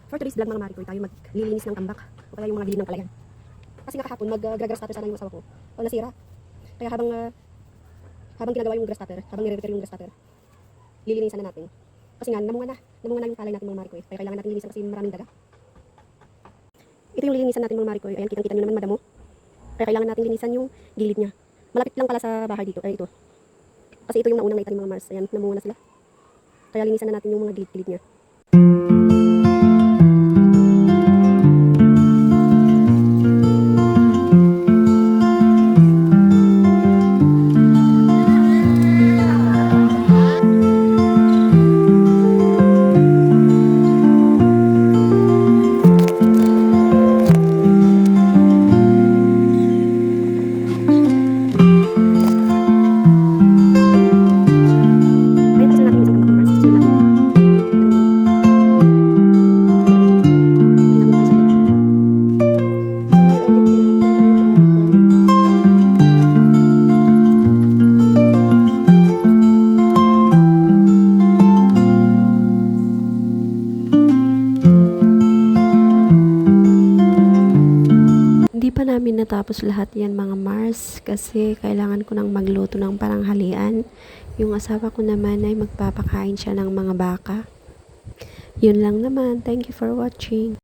For today's vlog mga Marikoy, tayo maglilinis ng tambak o kaya yung mga gilid ng palayan. Kasi nga kahapon mag-grass cutter sana yung asawa ko. O nasira. Kaya habang ginagawa yung grass cutter, habang nire-repair yung grass cutter, lilinisan na natin. Kasi nga namunga na yung palay natin mga Marikoy. Kaya kailangan natin linisan kasi maraming daga. Ito yung lilinisan natin mga Marikoy. Ayan, kitang-kita nyo naman madamo. Kaya kailangan natin linisan yung gilid niya. Malapit lang pala sa bahay dito. Ay ito. Kasi ito yung naunang naitanim mga Mars. Ayan, namunga na sila. Kaya linisan na natin yung mga gilid niya. Hindi pa namin natapos lahat yan mga Mars kasi kailangan ko nang magluto ng paranghalian. Yung asawa ko naman ay magpapakain siya ng mga baka. Yun lang naman. Thank you for watching.